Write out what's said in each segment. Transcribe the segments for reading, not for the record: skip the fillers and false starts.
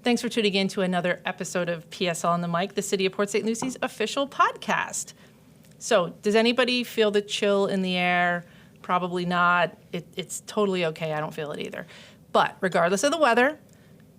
Thanks for tuning in to another episode of PSL on the Mic, the City of Port St. Lucie's official podcast. So, does anybody feel the chill in the air? Probably not. It's totally okay. I don't feel it either. But regardless of the weather,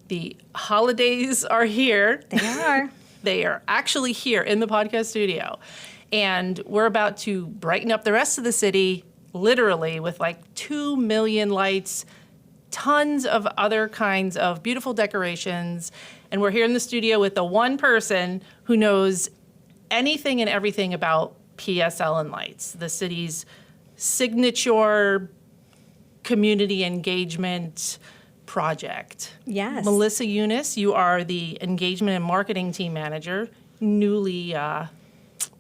the holidays are here. They are. They are actually here in the podcast studio. And we're about to brighten up the rest of the city, literally, with like 2 million lights, tons of other kinds of beautiful decorations. And we're here in the studio with the one person who knows anything and everything about PSLinLights, the city's signature community engagement project. Yes. Melissa Yunas, you are the engagement and marketing team manager, newly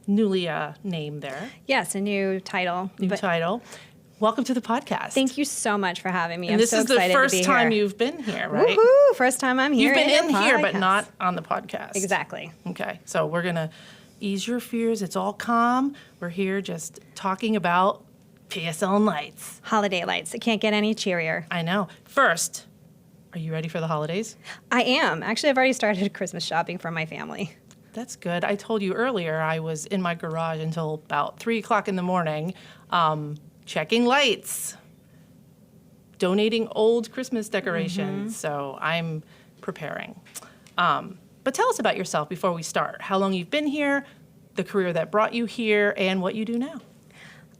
named there. Yes, a new title. New title. Welcome to the podcast. Thank you so much for having me. And I'm this so is the excited first to be time here. you've been here, right? Woohoo! First time I'm here. You've been in here, but podcast. not on the podcast. Exactly. Okay, so we're going to ease your fears. It's all calm. We're here just talking about PSLinLights. Holiday lights. It can't get any cheerier. I know. First, are you ready for the holidays? I am. Actually, I've already started Christmas shopping for my family. That's good. I told you earlier I was in my garage until about 3 o'clock in the morning checking lights, donating old Christmas decorations. So I'm preparing. But tell us about yourself before we start. How long you've been here, the career that brought you here, and what you do now.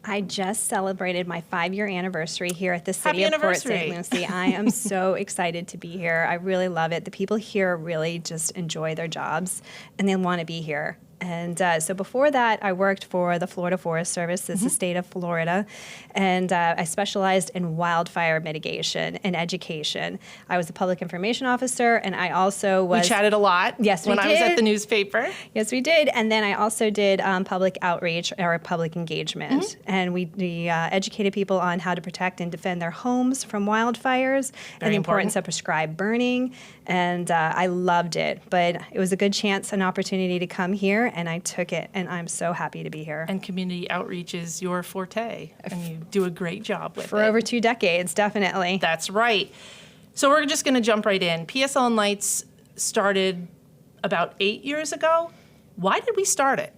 I just celebrated my 5-year anniversary here at the City Happy of Port St. anniversary. Lucie. I am so excited to be here. I really love it. The people here really just enjoy their jobs, and they want to be here. And so before that, I worked for the Florida Forest Service. It's the state of Florida. And I specialized in wildfire mitigation and education. I was a public information officer, and I also was... We chatted a lot. Yes, we when I was did. at the newspaper. Yes, we did. And then I also did public outreach or public engagement. And we educated people on how to protect and defend their homes from wildfires and the importance of prescribed burning. And I loved it. But it was a good chance, an opportunity to come here, and I took it. And I'm so happy to be here. And community outreach is your forte, and you do a great job with it. For over 2 decades, definitely. That's right. So we're just going to jump right in. PSLinLights started about 8 years ago. Why did we start it?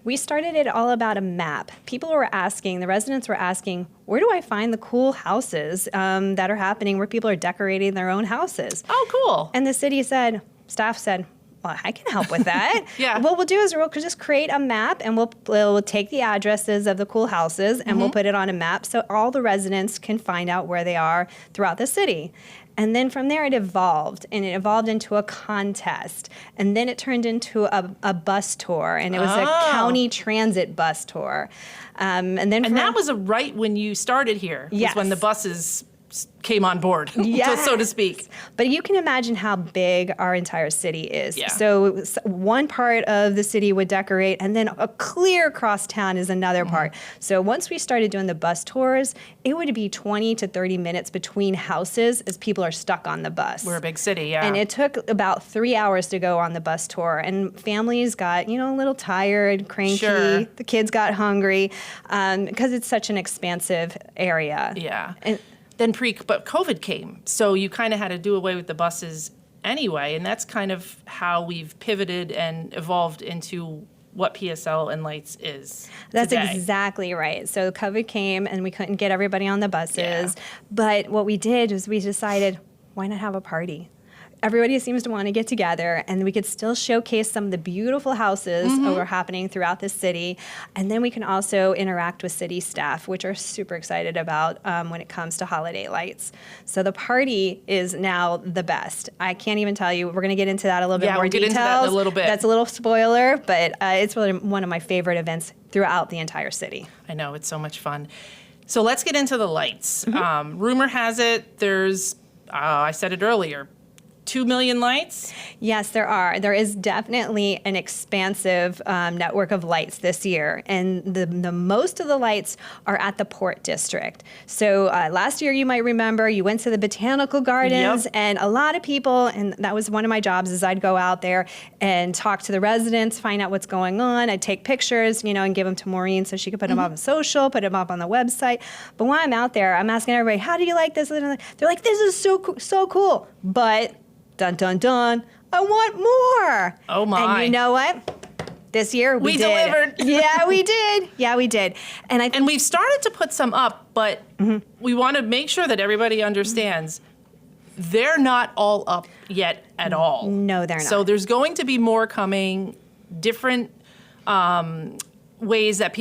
We started it all about a map. People were asking, the residents were asking, where do I find the cool houses that are happening where people are decorating their own houses? Oh, cool. And the city said, staff said, well, I can help with that. Yeah. What we'll do is we'll just create a map, and we'll take the addresses of the cool houses, and we'll put it on a map so all the residents can find out where they are throughout the city. And then from there, it evolved, and it evolved into a contest. And then it turned into a bus tour, and it was a county transit bus tour. And that was right when you started here, was Yes. when the buses came on board, Yes. so to speak. But you can imagine how big our entire city is. Yeah. So one part of the city would decorate, and then a clear across town is another part. So once we started doing the bus tours, it would be 20 to 30 minutes between houses as people are stuck on the bus. We're a big city, yeah. And it took about 3 hours to go on the bus tour. And families got, a little tired, cranky. Sure. The kids got hungry because it's such an expansive area. Yeah. And Then but COVID came, so you kind of had to do away with the buses anyway, and that's kind of how we've pivoted and evolved into what PSLinLights is That's today. exactly right. So COVID came, and we couldn't get everybody on the buses. Yeah. But what we did was we decided, why not have a party? Everybody seems to want to get together, and we could still showcase some of the beautiful houses that are happening throughout the city. And then we can also interact with city staff, which are super excited about when it comes to holiday lights. So the party is now the best. I can't even tell you. We're going to get into that a little bit more we'll get details. into that in a little bit. That's a little spoiler, but it's really one of my favorite events throughout the entire city. I know, it's so much fun. So let's get into the lights. Rumor has it there's, I said it earlier, 2 million lights? Yes, there are. There is definitely an expansive network of lights this year, and the most of the lights are at the Port District. So last year, you might remember, you went to the Botanical Gardens, and a lot of people, and that was one of my jobs, is I'd go out there and talk to the residents, find out what's going on. I'd take pictures, and give them to Maureen so she could put them up on social, put them up on the website. But while I'm out there, I'm asking everybody, how do you like this? They're like, this is so cool, but dun, dun, dun, I want more. Oh, my. And you know what? This year we did. delivered. Yeah, we did. Yeah, we did. And we've started to put some up, but we want to make sure that everybody understands they're not all up yet at all. No, they're not. So there's going to be more coming, different ways that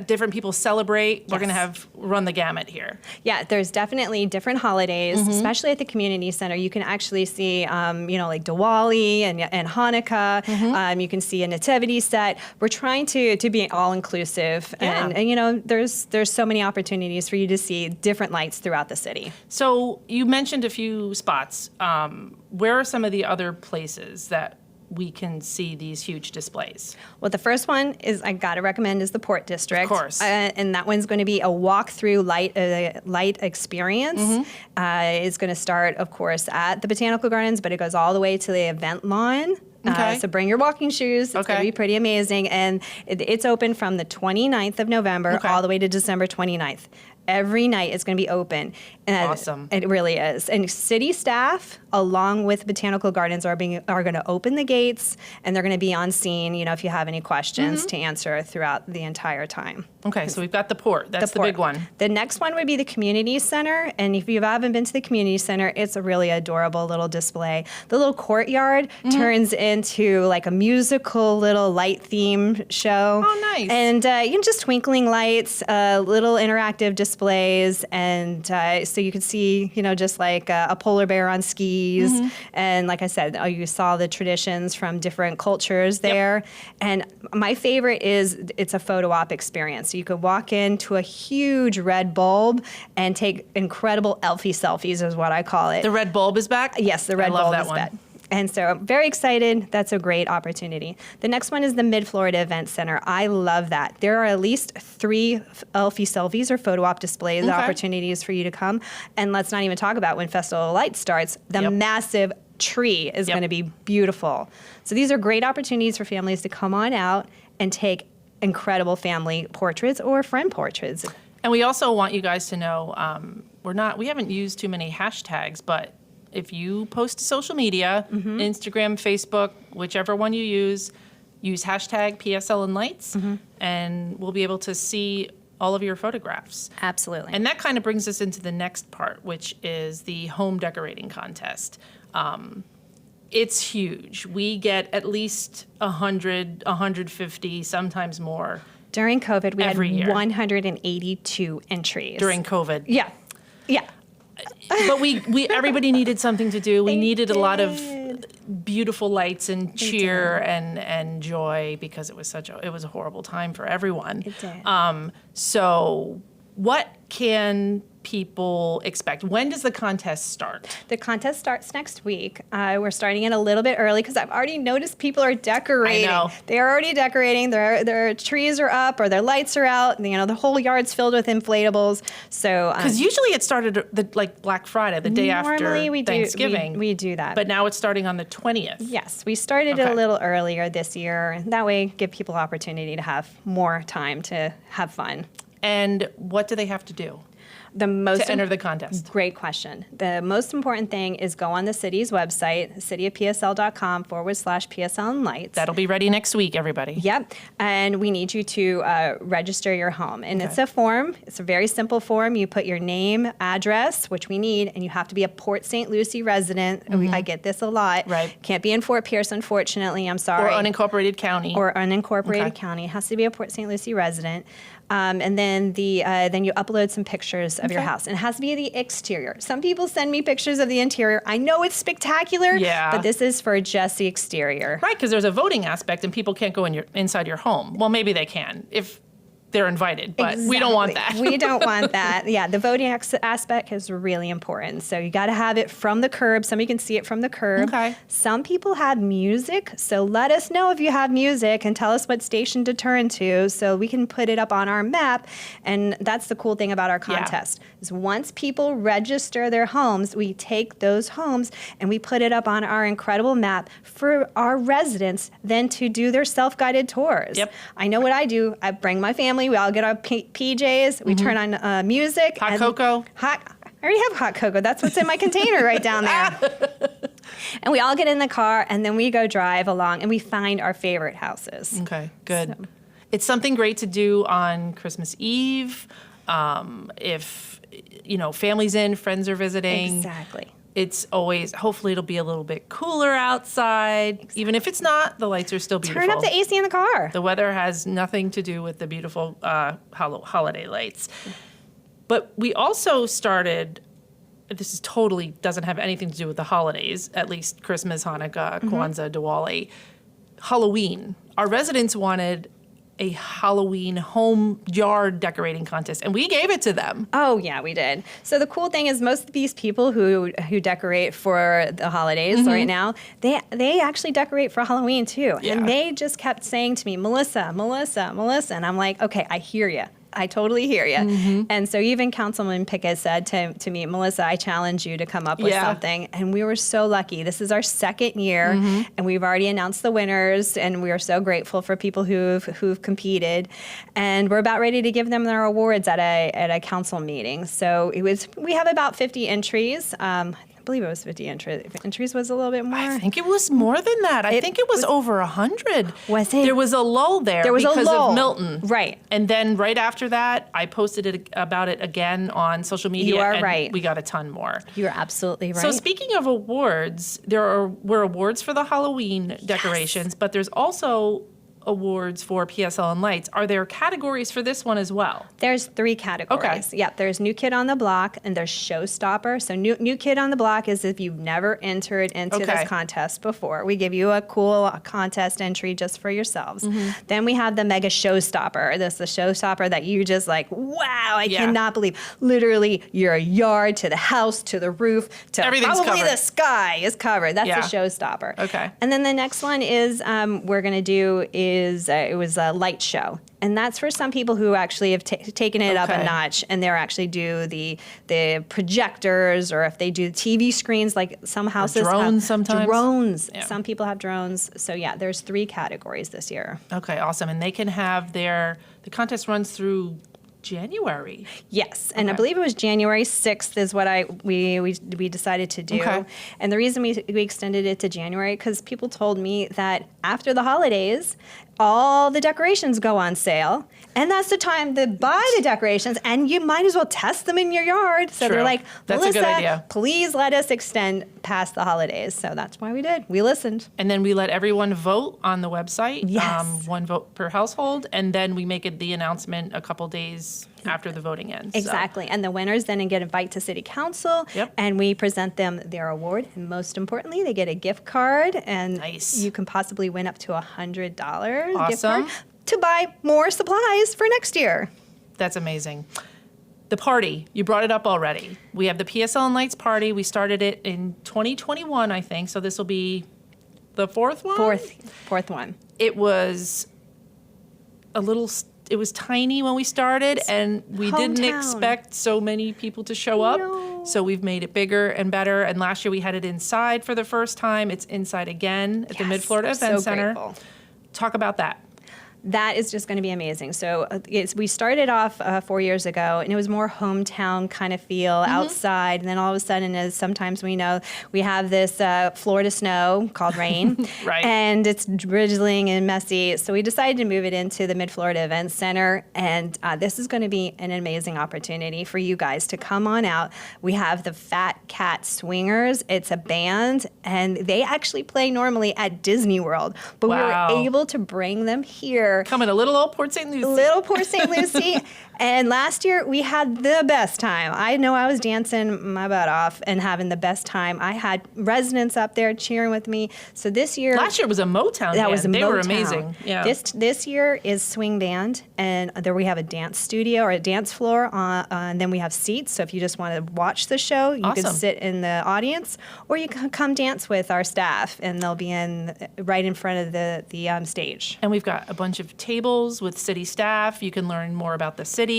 different people celebrate. We're going to run the gamut here. Yeah, there's definitely different holidays, especially at the community center. You can actually see, like Diwali and Hanukkah. You can see a nativity set. We're trying to be all inclusive, and there's so many opportunities for you to see different lights throughout the city. So you mentioned a few spots. Where are some of the other places that we can see these huge displays? Well, the first one is I gotta recommend is the Port District. Of course. And that one's going to be a walk-through light experience. It's going to start, of course, at the Botanical Gardens, but it goes all the way to the event lawn. Okay. So bring your walking shoes. It's going to be pretty amazing. And it's open from the 29th of November all the way to December 29th. Every night it's going to be open. And awesome. It really is. And city staff, along with Botanical Gardens, are going to open the gates, and they're going to be on scene, if you have any questions to answer throughout the entire time. Okay, so we've got the Port. That's the big one. The next one would be the Community Center. And if you haven't been to the Community Center, it's a really adorable little display. The little courtyard turns into like a musical little light theme show. Oh, nice. And just twinkling lights, little interactive displays. And so you can see, just like a polar bear on skis. And like I said, you saw the traditions from different cultures there. And my favorite is it's a photo op experience. So you could walk into a huge red bulb and take incredible Elfie selfies is what I call it. The red bulb is back? Yes, the red bulb is one. back. And so I'm very excited. That's a great opportunity. The next one is the Mid-Florida Event Center. I love that. There are at least 3 Elfie selfies or photo op displays opportunities for you to come. And let's not even talk about when Festival of Lights starts. The massive tree is going to be beautiful. So these are great opportunities for families to come on out and take incredible family portraits or friend portraits. And we also want you guys to know we haven't used too many hashtags, but if you post to social media, Instagram, Facebook, whichever one you use hashtag PSLinLights, and we'll be able to see all of your photographs. Absolutely. And that kind of brings us into the next part, which is the home decorating contest. It's huge. We get at least 100, 150, sometimes more. During COVID, we had year. 182 entries. During COVID. Yeah. But everybody needed something to do. We needed a lot of beautiful lights and cheer and joy because it was a horrible time for everyone. It did. So what can people expect? When does the contest start? The contest starts next week. We're starting it a little bit early because I've already noticed people are decorating. I know. They're already decorating. Their trees are up or their lights are out. The whole yard's filled with inflatables. So because usually it started like Black Friday, the day after Thanksgiving. We do that. But now it's starting on the 20th. Yes, we started it a little earlier this year. That way, give people opportunity to have more time to have fun. And what do they have to do to enter the contest? Great question. The most important thing is go on the city's website, cityofpsl.com/PSLinLights. That'll be ready next week, everybody. Yep. And we need you to register your home. And it's a form. It's a very simple form. You put your name, address, which we need, and you have to be a Port St. Lucie resident. I get this a lot. Right. Can't be in Fort Pierce, unfortunately. I'm sorry. Or unincorporated county. Or unincorporated county. It has to be a Port St. Lucie resident. And then then you upload some pictures of your house. And it has to be the exterior. Some people send me pictures of the interior. I know it's spectacular, but this is for just the exterior. Right, because there's a voting aspect and people can't go inside your home. Well, maybe they can if they're invited, but we don't want that. We don't want that. Yeah, the voting aspect is really important. So you got to have it from the curb. Somebody can see it from the curb. Okay. Some people have music, so let us know if you have music and tell us what station to turn to so we can put it up on our map. And that's the cool thing about our contest. Is once people register their homes, we take those homes and we put it up on our incredible map for our residents then to do their self-guided tours. Yep. I know what I do. I bring my family. We all get our PJs. We turn on music. Hot cocoa. I already have hot cocoa. That's what's in my container right down there. And we all get in the car, and then we go drive along, and we find our favorite houses. Okay, good. So. It's something great to do on Christmas Eve. If, family's in, friends are visiting. Exactly. It's always, hopefully it'll be a little bit cooler outside. Exactly. Even if it's not, the lights are still beautiful. Turn up the AC in the car. The weather has nothing to do with the beautiful holiday lights. But we also started, this is totally doesn't have anything to do with the holidays, at least Christmas, Hanukkah, Kwanzaa, Diwali, Halloween. Our residents wanted a Halloween home yard decorating contest, and we gave it to them. Oh, yeah, we did. So the cool thing is most of these people who decorate for the holidays right now, they actually decorate for Halloween too. Yeah. And they just kept saying to me, Melissa, Melissa, Melissa. And I'm like, okay, I hear you. I totally hear you. And so even Councilman Pickett said to me, Melissa, I challenge you to come up with something. And we were so lucky. This is our second year, and we've already announced the winners, and we are so grateful for people who've competed. And we're about ready to give them their awards at a council meeting. So we have about 50 entries. I believe it was 50 entries was a little bit more. I think it was more than that. I think it was over 100. Was it? There was a lull there because of Milton. Right. And then right after that, I posted about it again on social media. You are and right. We got a ton more. You're absolutely right. So speaking of awards, were awards for the Halloween decorations, but there's also awards for PSLinLights. Are there categories for this one as well? There's 3 categories. Okay. Yep, there's New Kid on the Block and there's Showstopper. So new Kid on the Block is if you've never entered into this contest before. We give you a cool contest entry just for yourselves. Then we have the Mega Showstopper. This is the showstopper that you just like, wow, I cannot believe. Literally your yard to the house to the roof to Everything's probably covered. the sky is covered. That's the Showstopper. Okay. And then the next one is we're going to do it was a light show. And that's for some people who actually have taken it up a notch, and they're actually do the projectors, or if they do TV screens, like some houses drones have sometimes. Drones. Yeah. Some people have drones. So yeah, there's 3 categories this year. Okay, awesome. And they can have the contest runs through January. Yes, and I believe it was January 6th is what we decided to do. Okay. And the reason we extended it to January, because people told me that after the holidays, all the decorations go on sale, and that's the time to buy the decorations, and you might as well test them in your yard. So True. they're like, That's a Melissa, good idea. please let us extend past the holidays. So that's why we did. We listened. And then we let everyone vote on the website. Yes. 1 vote per household, and then we make the announcement a couple days after the voting ends. Exactly. And the winners then get invited to city council, and we present them their award. And most importantly, they get a gift card, and Nice. you can possibly win up to $100 gift Awesome. card to buy more supplies for next year. That's amazing. The party, you brought it up already. We have the PSLinLights party. We started it in 2021, I think. So this will be the 4th one? Fourth one. It was it was tiny when we started, and we didn't Hometown. expect so many people to show up. No. So we've made it bigger and better. And last year we had it inside for the first time. It's inside again at the Mid-Florida Event Center. Grateful. Talk about that. That is just going to be amazing. So we started off 4 years ago, and it was more hometown kind of feel outside. And then all of a sudden, as sometimes we know, we have this Florida snow called rain. Right. And it's drizzling and messy. So we decided to move it into the Mid-Florida Event Center. And this is going to be an amazing opportunity for you guys to come on out. We have the Fat Cat Swingers. It's a band, and they actually play normally at Disney World. But Wow. we were able to bring them here. Coming to little old Port St. Lucie. Little Port St. Lucie. And last year we had the best time. I know I was dancing my butt off and having the best time. I had residents up there cheering with me. So this year, Last year was a Motown that band. was a They were Motown. amazing. Yeah. This year is swing band, and there we have a dance studio or a dance floor, and then we have seats. So if you just want to watch the show, you can Awesome. sit in the audience, or you can come dance with our staff, and they'll be right in front of the stage. And we've got a bunch of tables with city staff. You can learn more about the city.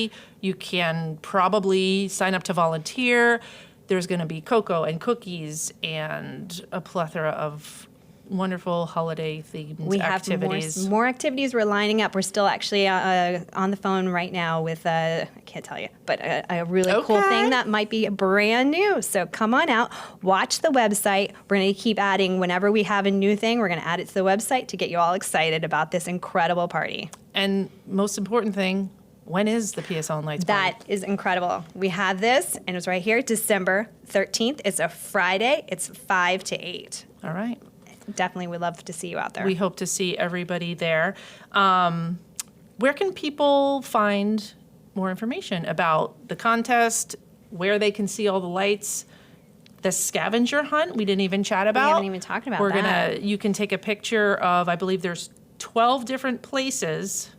You can probably sign up to volunteer. There's going to be cocoa and cookies and a plethora of wonderful holiday-themed We have activities. more activities we're lining up. We're still actually on the phone right now with, I can't tell you, but a really cool Okay. thing that might be brand new. So come on out, watch the website. We're going to keep adding, whenever we have a new thing, we're going to add it to the website to get you all excited about this incredible party. And most important thing, when is the PSLinLights party? That is incredible. We have this, and it's right here, December 13th. It's a Friday. It's 5 to 8. All right. Definitely would love to see you out there. We hope to see everybody there. Where can people find more information about the contest, where they can see all the lights, the scavenger hunt we didn't even chat about? We haven't even talked about that. You can take a picture of, I believe there's 12 different places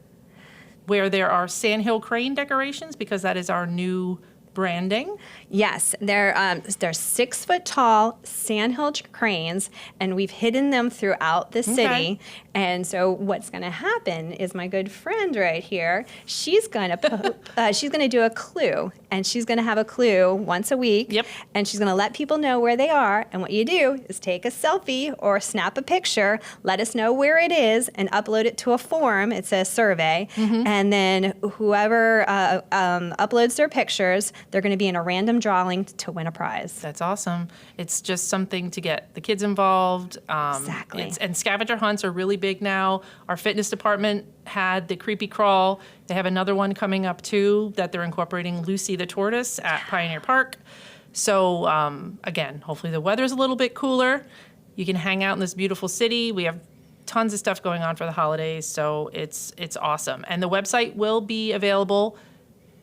where there are sandhill crane decorations, because that is our new branding. Yes, they're 6 foot tall sandhill cranes, and we've hidden them throughout the city. Okay. And so what's going to happen is my good friend right here, she's going to do a clue, and she's going to have a clue once a week. Yep. And she's going to let people know where they are. And what you do is take a selfie or snap a picture, let us know where it is, and upload it to a form. It's a survey, and then whoever uploads their pictures, they're going to be in a random drawing to win a prize. That's awesome. It's just something to get the kids involved. Exactly. And scavenger hunts are really big now. Our fitness department had the creepy crawl. They have another one coming up too that they're incorporating Lucie the tortoise at Pioneer Park. So again, hopefully the weather's a little bit cooler. You can hang out in this beautiful city. We have tons of stuff going on for the holidays, so it's awesome. And the website will be available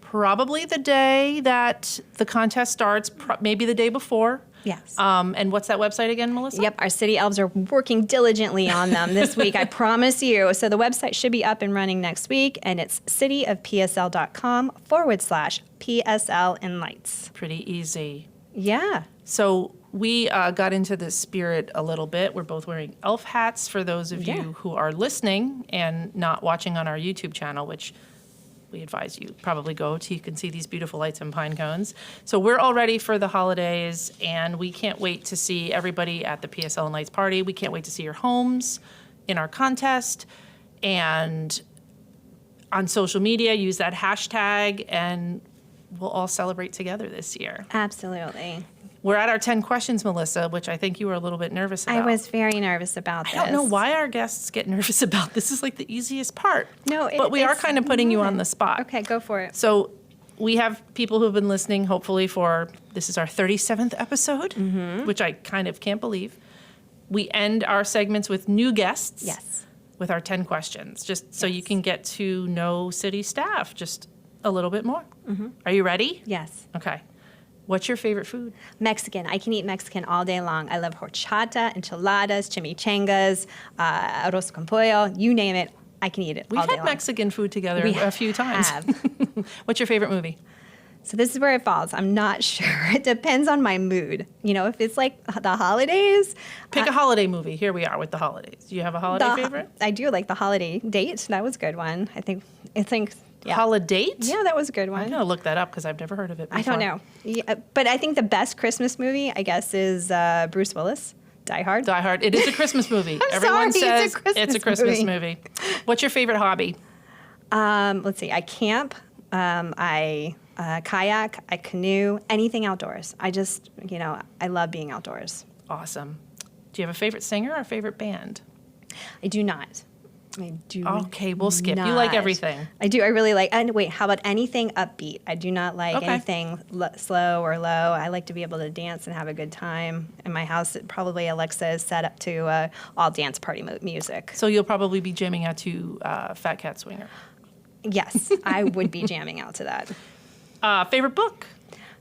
probably the day that the contest starts, maybe the day before. Yes. And what's that website again, Melissa? Yep, our city elves are working diligently on them this week, I promise you. So the website should be up and running next week, and it's cityofpsl.com/PSLinLights. Pretty easy. Yeah. So we got into the spirit a little bit. We're both wearing elf hats for those of you who are listening and not watching on our YouTube channel, which we advise you probably go to. You can see these beautiful lights and pine cones. So we're all ready for the holidays, and we can't wait to see everybody at the PSLinLights party. We can't wait to see your homes in our contest. And on social media, use that hashtag, and we'll all celebrate together this year. Absolutely. We're at our 10 questions, Melissa, which I think you were a little bit nervous about. I was very nervous about this. I don't know why our guests get nervous about this. Is like the easiest part. No, but we are it's kind of putting you not. on the spot. Okay, go for it. So we have people who have been listening, hopefully, for this is our 37th episode, which I kind of can't believe. We end our segments with new guests. Yes. With our 10 questions, just so you can get to know city staff just a little bit more. Are you ready? Yes. Okay. What's your favorite food? Mexican. I can eat Mexican all day long. I love horchata, enchiladas, chimichangas, arroz con pollo, you name it. I can eat it We've all day had long. Mexican food together We a few times. have. What's your favorite movie? So this is where it falls. I'm not sure. It depends on my mood. You know, if it's like the holidays. Pick a holiday movie. Here we are with the holidays. Do you have a holiday favorite? I do like the holiday date. That was a good one. I think. Yeah. Holiday? Yeah, that was a good one. I'm going to look that up because I've never heard of it before. I don't know. Yeah, but I think the best Christmas movie, I guess, is Bruce Willis, Die Hard. Die Hard. It is a Christmas movie. Sorry, says it's a Christmas Christmas movie. What's your favorite hobby? Let's see. I camp. I kayak. I canoe. Anything outdoors. I just, I love being outdoors. Awesome. Do you have a favorite singer or a favorite band? I do not. I do. Okay, we'll skip. You like not. everything. I do. I really like. And wait, how about anything upbeat? I do not like anything slow or low. I like to be able to dance and have a good time. In my house, probably Alexa is set up to all dance party music. So you'll probably be jamming out to Fat Cat Swinger. Yes, I would be jamming out to that. Favorite book?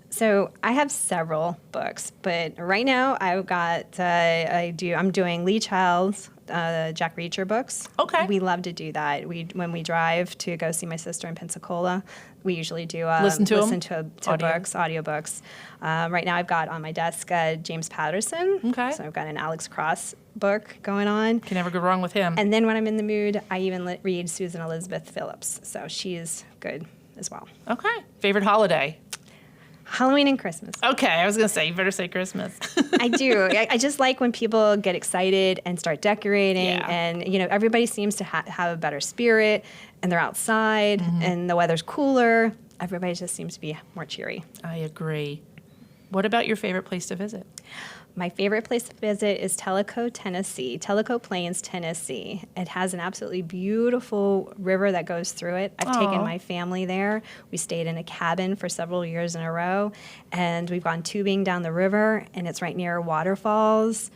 So I have several books, but right now I've got I'm doing Lee Child's Jack Reacher books. Okay. We love to do that. When we drive to go see my sister in Pensacola, we usually do listen to audiobooks. Right now I've got on my desk James Patterson. Okay. So I've got an Alex Cross book going on. Can never go wrong with him. And then when I'm in the mood, I even read Susan Elizabeth Phillips. So she's good as well. Okay. Favorite holiday? Halloween and Christmas. Okay, I was going to say, you better say Christmas. I do. I just like when people get excited and start decorating, Yeah. and everybody seems to have a better spirit, and they're outside, and the weather's cooler. Everybody just seems to be more cheery. I agree. What about your favorite place to visit? My favorite place to visit is Tellico, Tennessee, Tellico Plains, Tennessee. It has an absolutely beautiful river that goes through it. I've taken my family there. We stayed in a cabin for several years in a row, and we've gone tubing down the river, and it's right near waterfalls.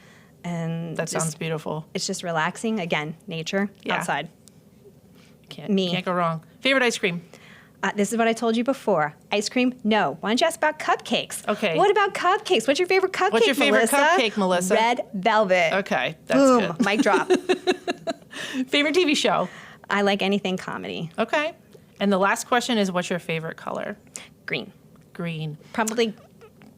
And That sounds beautiful. it's just relaxing. Again, nature, Yeah. outside. Can't go wrong. Favorite ice cream? This is what I told you before. Ice cream? No. Why don't you ask about cupcakes? Okay. What about cupcakes? What's your favorite cupcake, What's your favorite Melissa? cupcake, Melissa? Red velvet. Okay, that's Boom. good. Mic drop. Favorite TV show? I like anything comedy. Okay. And the last question is, what's your favorite color? Green. Green. Probably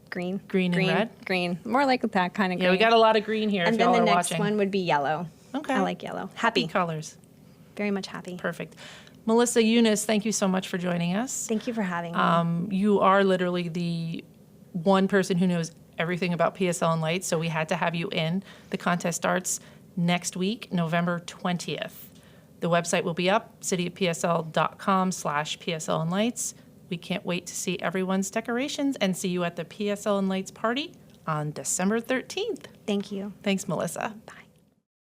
green. Green and red? Green. More like that kind of green. Yeah, we got a lot of green here And if then y'all the are next watching. one would be yellow. Okay. I like yellow. Happy. Colors. Very much happy. Perfect. Melissa Yunas, thank you so much for joining us. Thank you for having me. You are literally the one person who knows everything about PSLinLights, so we had to have you in. The contest starts next week, November 20th. The website will be up, cityofpsl.com/PSLinLights. We can't wait to see everyone's decorations and see you at the PSLinLights party on December 13th. Thank you. Thanks, Melissa. Bye.